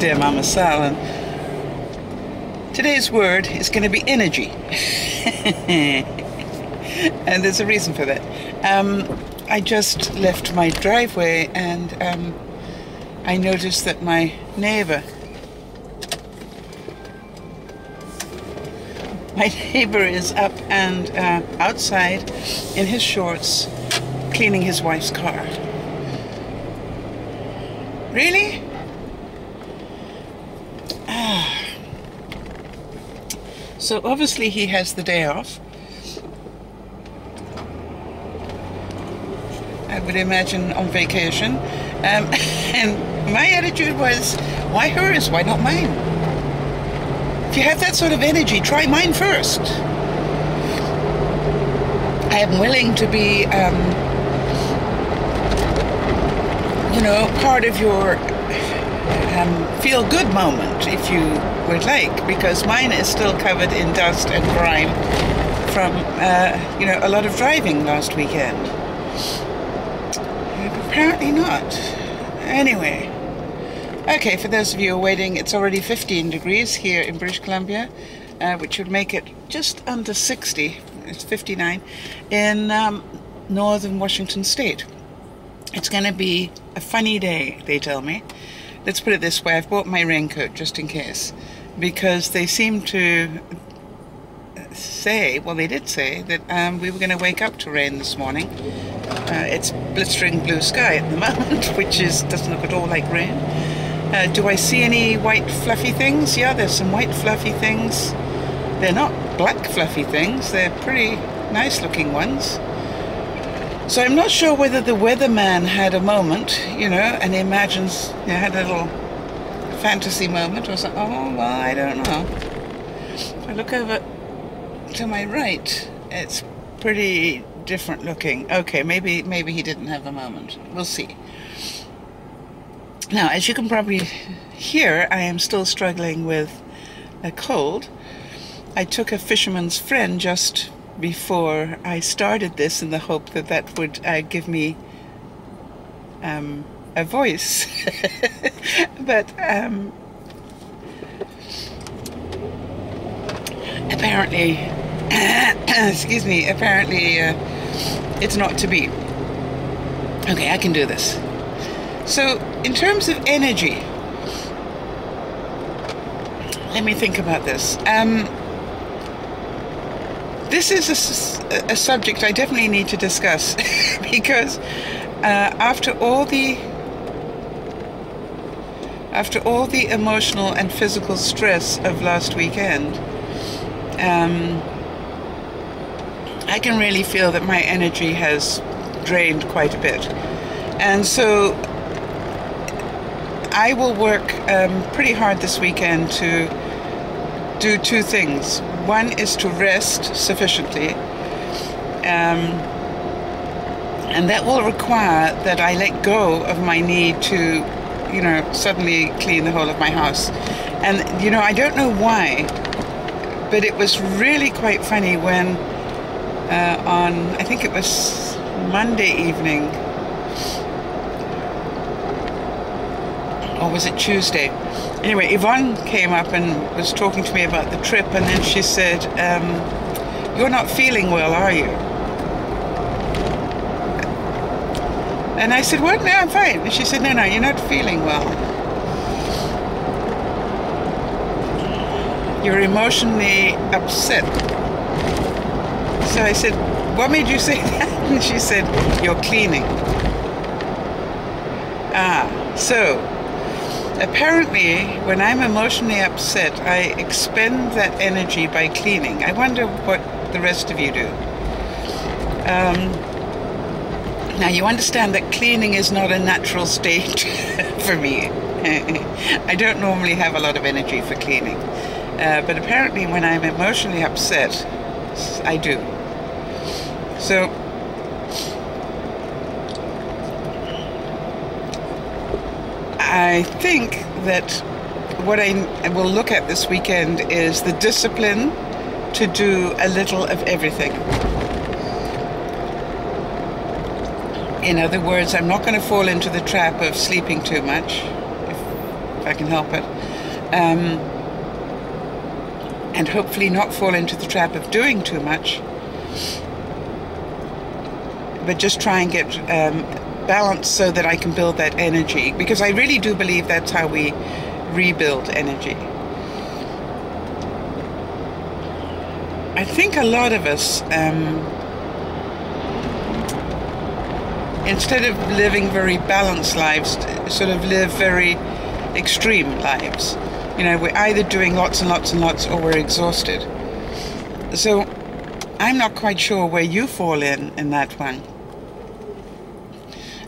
DearMamaSal, and today's word is going to be energy. And there's a reason for that. I just left my driveway and I noticed that my neighbor is up and outside in his shorts cleaning his wife's car. Really? So obviously he has the day off. I would imagine on vacation. And my attitude was, why hers? Why not mine? If you have that sort of energy, try mine first. I am willing to be, you know, part of your feel-good moment, if you would like, because mine is still covered in dust and grime from, you know, a lot of driving last weekend. Apparently not. Anyway, okay, for those of you who are waiting, it's already 15 degrees here in British Columbia, which would make it just under 60, it's 59, in northern Washington state. It's going to be a funny day, they tell me. Let's put it this way, I've bought my raincoat just in case, because they seem to say, well they did say, that we were going to wake up to rain this morning. It's blistering blue sky at the moment, which doesn't look at all like rain. Do I see any white fluffy things? Yeah, there's some white fluffy things. They're not black fluffy things, they're pretty nice looking ones. So I'm not sure whether the weatherman had a moment, you know, and he imagines, you know, had a little fantasy moment or something. Oh, well, I don't know. If I look over to my right, it's pretty different looking. Okay, maybe he didn't have a moment. We'll see. Now, as you can probably hear, I am still struggling with a cold. I took a fisherman's friend just before I started this in the hope that that would give me a voice. But apparently, excuse me, apparently it's not to be. Okay, I can do this. So, in terms of energy, let me think about this. This is a subject I definitely need to discuss because after all the emotional and physical stress of last weekend, I can really feel that my energy has drained quite a bit. And so I will work pretty hard this weekend to do two things. One is to rest sufficiently, and that will require that I let go of my need to, you know, suddenly clean the whole of my house. And, you know, I don't know why, but it was really quite funny when on, I think it was Monday evening, or was it Tuesday? Anyway, Yvonne came up and was talking to me about the trip, and then she said, you're not feeling well, are you? And I said, what? No, I'm fine. And she said, no, you're not feeling well. You're emotionally upset. So I said, what made you say that? And she said, you're cleaning. So apparently, when I'm emotionally upset, I expend that energy by cleaning. I wonder what the rest of you do. Now, you understand that cleaning is not a natural state for me. I don't normally have a lot of energy for cleaning. But apparently, when I'm emotionally upset, I do. So, I think that what I will look at this weekend is the discipline to do a little of everything. In other words, I'm not going to fall into the trap of sleeping too much, if I can help it. And hopefully not fall into the trap of doing too much, but just try and get balance so that I can build that energy, because I really do believe that's how we rebuild energy. I think a lot of us, instead of living very balanced lives, sort of live very extreme lives. You know, we're either doing lots and lots and lots, or we're exhausted. So I'm not quite sure where you fall in that one.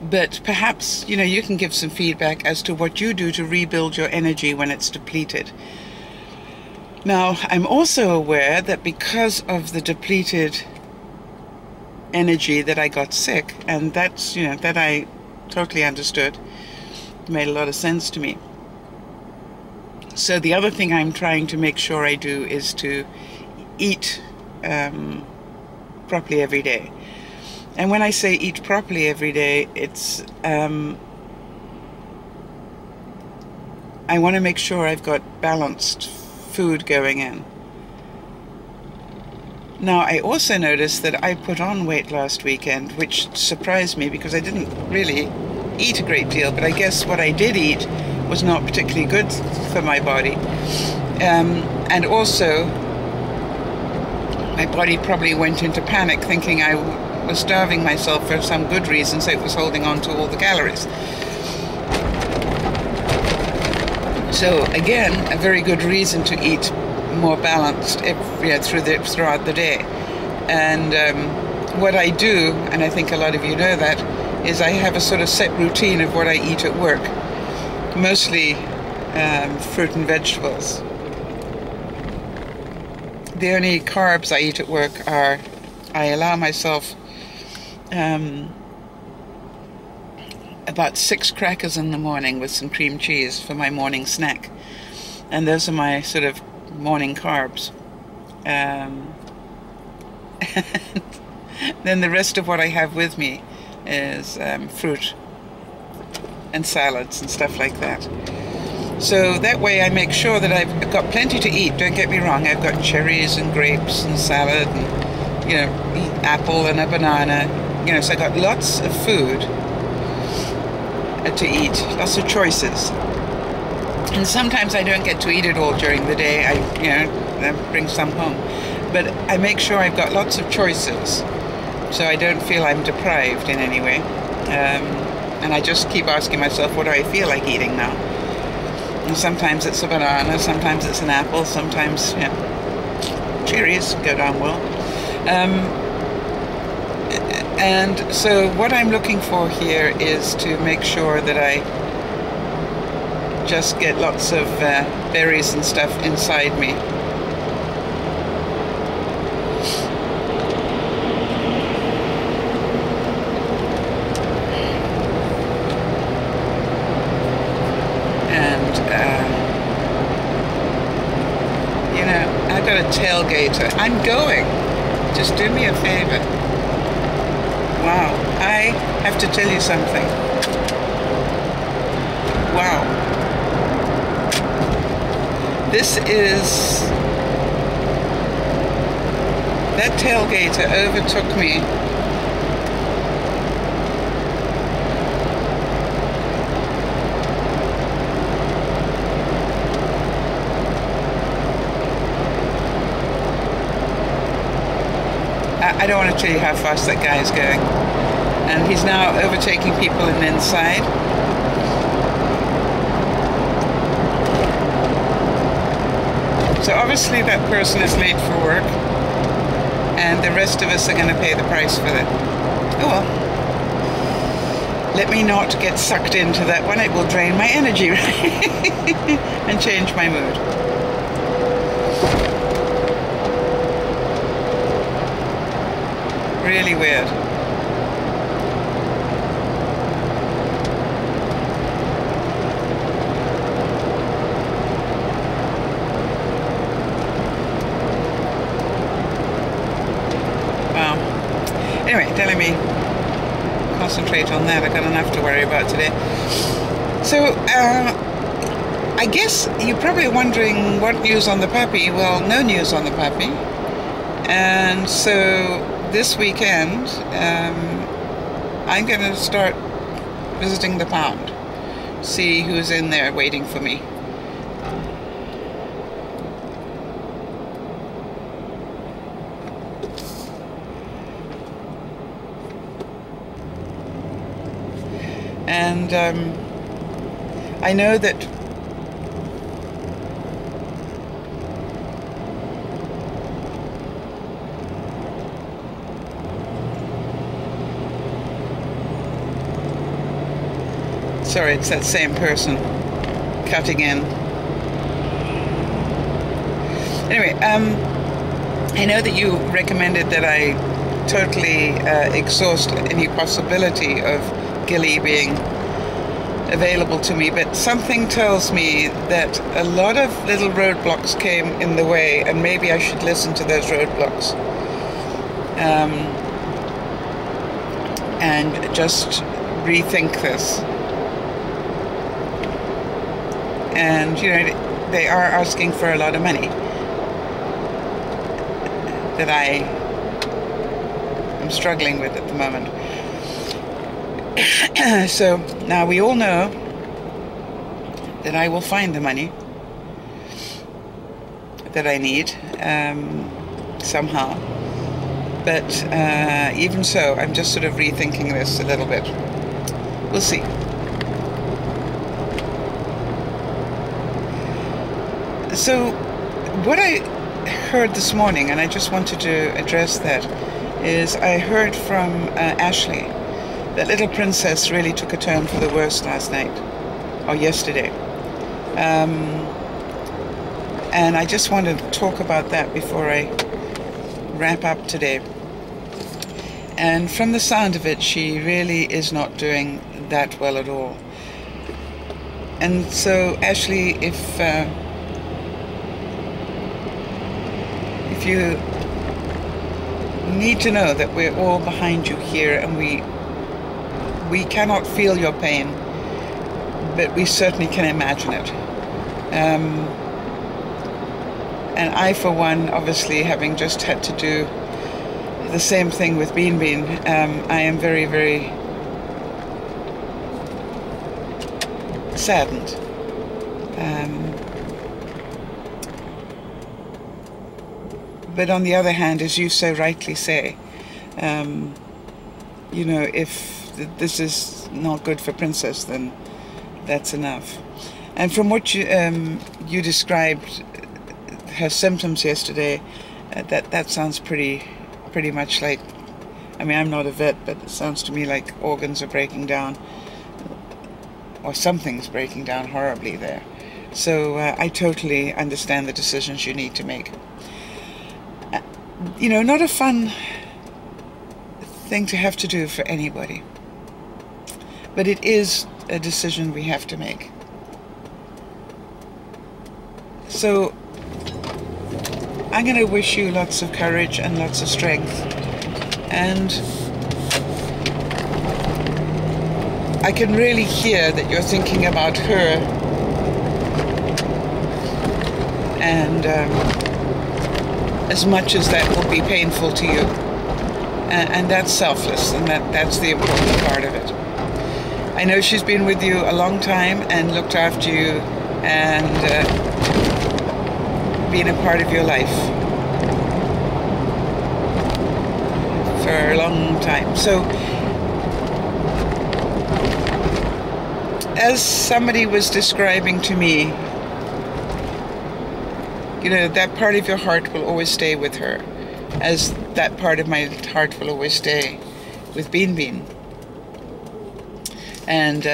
But perhaps, you know, you can give some feedback as to what you do to rebuild your energy when it's depleted. Now, I'm also aware that because of the depleted energy that I got sick, and that's, you know, that I totally understood. It made a lot of sense to me. So the other thing I'm trying to make sure I do is to eat properly every day. And when I say eat properly every day, it's I want to make sure I've got balanced food going in. Now, I also noticed that I put on weight last weekend, which surprised me because I didn't really eat a great deal, but I guess what I did eat was not particularly good for my body. And also, my body probably went into panic thinking I was starving myself for some good reason, so it was holding on to all the calories. So again, a very good reason to eat more balanced throughout the day. And what I do, and I think a lot of you know that, is I have a sort of set routine of what I eat at work. Mostly fruit and vegetables. The only carbs I eat at work are, I allow myself about 6 crackers in the morning with some cream cheese for my morning snack. And those are my sort of morning carbs. And then the rest of what I have with me is fruit and salads and stuff like that. So that way I make sure that I've got plenty to eat. Don't get me wrong, I've got cherries and grapes and salad and, you know, apple and a banana, you know, so I got lots of food to eat, lots of choices. And sometimes I don't get to eat it all during the day. I bring some home, but I make sure I've got lots of choices, so I don't feel I'm deprived in any way. And I just keep asking myself, what do I feel like eating now? And sometimes it's a banana, sometimes it's an apple, sometimes, you know, cherries go down well. And so what I'm looking for here is to make sure that I just get lots of berries and stuff inside me. You know, I've got a tailgater. I'm going. Just do me a favor. Wow, I have to tell you something. Wow. This is... That tailgater overtook me. I don't want to tell you how fast that guy is going. And he's now overtaking people on the inside. So obviously that person is late for work, and the rest of us are going to pay the price for that. Oh well. Let me not get sucked into that one. It will drain my energy and change my mood. Really weird. concentrate on that. I've got enough to worry about today. So, I guess you're probably wondering what news on the puppy. Well, no news on the puppy. And so this weekend, I'm going to start visiting the pound, see who's in there waiting for me. And I know that sorry, it's that same person cutting in. Anyway, I know that you recommended that I totally exhaust any possibility of Gilly being available to me, but something tells me that a lot of little roadblocks came in the way, and maybe I should listen to those roadblocks and just rethink this. And you know, they are asking for a lot of money that I am struggling with at the moment. So now we all know that I will find the money that I need somehow. But even so, I'm just sort of rethinking this a little bit. We'll see. So what I heard this morning, and I just wanted to address that, is I heard from Ashley that Little Princess really took a turn for the worse last night, or yesterday. And I just want to talk about that before I wrap up today. And from the sound of it, she really is not doing that well at all. And so, Ashley, if you need to know that we're all behind you here, and we cannot feel your pain, but we certainly can imagine it. And I, for one, obviously having just had to do the same thing with Bean Bean, I am very, very saddened. But on the other hand, as you so rightly say, you know, if this is not good for Princess, then that's enough. And from what you described her symptoms yesterday, that sounds pretty much like, I mean, I'm not a vet, but it sounds to me like organs are breaking down, or something's breaking down horribly there. So I totally understand the decisions you need to make. You know, not a fun thing to have to do for anybody, but it is a decision we have to make. So I'm going to wish you lots of courage and lots of strength, and I can really hear that you're thinking about her, and as much as that will be painful to you, and that's selfless, and that's the important part of it. I know she's been with you a long time and looked after you and been a part of your life for a long time. So as somebody was describing to me, you know, that part of your heart will always stay with her, as that part of my heart will always stay with Bean Bean. And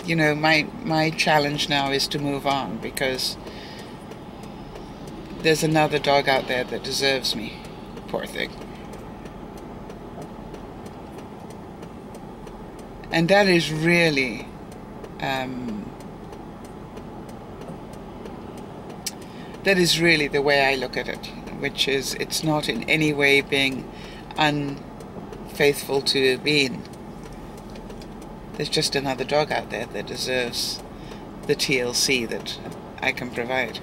you know, my challenge now is to move on, because there's another dog out there that deserves me. Poor thing. And that is really the way I look at it, which is, it's not in any way being unfaithful to Bean. there's just another dog out there that deserves the TLC that I can provide.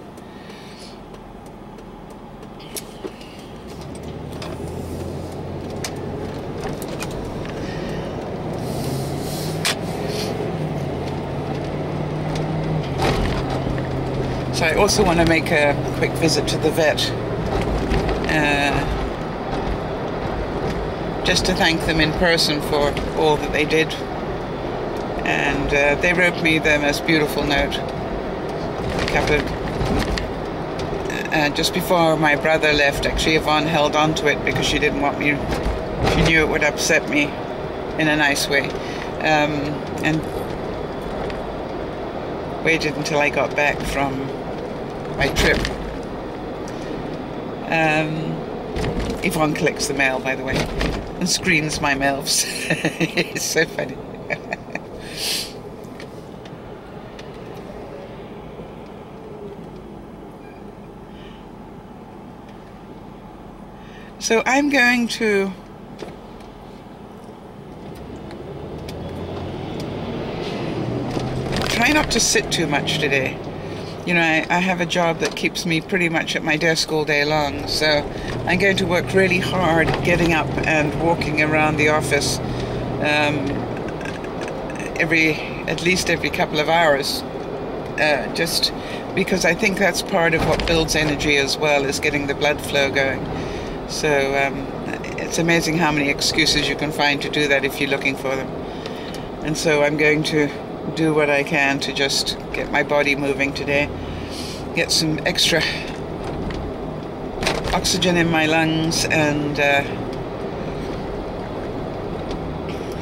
So I also want to make a quick visit to the vet, just to thank them in person for all that they did. And they wrote me the most beautiful note a couple of, just before my brother left. Actually, Yvonne held on to it because she didn't want me, she knew it would upset me in a nice way, and waited until I got back from my trip. Yvonne collects the mail, by the way, and screens my mails. It's so funny. So I'm going to try not to sit too much today. You know, I have a job that keeps me pretty much at my desk all day long, so I'm going to work really hard getting up and walking around the office at least every couple of hours, just because I think that's part of what builds energy as well, is getting the blood flow going. So it's amazing how many excuses you can find to do that if you're looking for them. And so I'm going to do what I can to just get my body moving today, get some extra oxygen in my lungs, and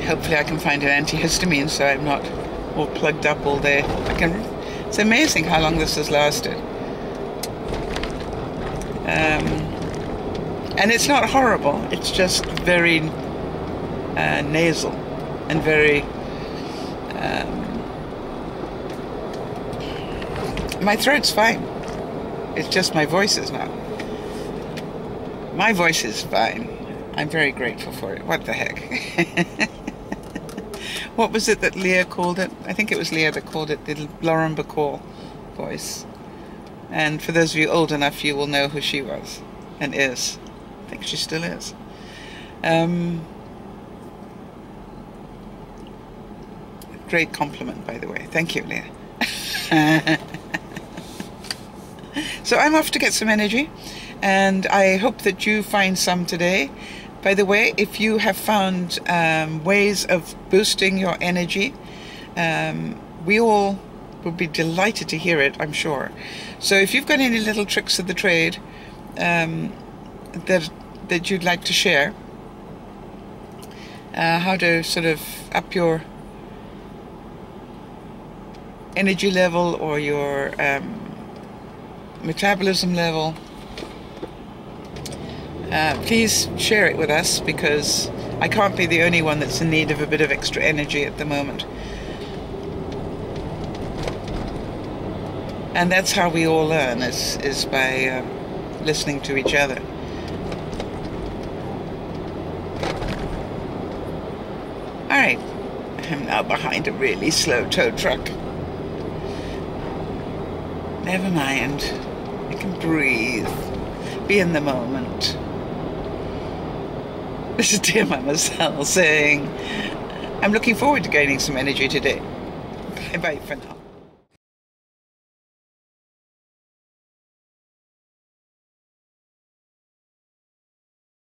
hopefully I can find an antihistamine so I'm not all plugged up all day. It's amazing how long this has lasted. And it's not horrible, it's just very nasal and very my throat's fine. It's just my voice is not. My voice is fine. I'm very grateful for it. What the heck? What was it that Leah called it? I think it was Leah that called it the Lauren Bacall voice. And for those of you old enough, you will know who she was and is. I think she still is. Great compliment, by the way. Thank you, Leah. So I'm off to get some energy, and I hope that you find some today. By the way, if you have found ways of boosting your energy, we all will be delighted to hear it, I'm sure. So if you've got any little tricks of the trade that you'd like to share, how to sort of up your energy level or your metabolism level, please share it with us, because I can't be the only one that's in need of a bit of extra energy at the moment. And that's how we all learn, is by listening to each other. Alright, I'm now behind a really slow tow truck. Never mind, I can breathe, be in the moment. This is Dear Mama Sal saying, I'm looking forward to gaining some energy today. Bye-bye for now.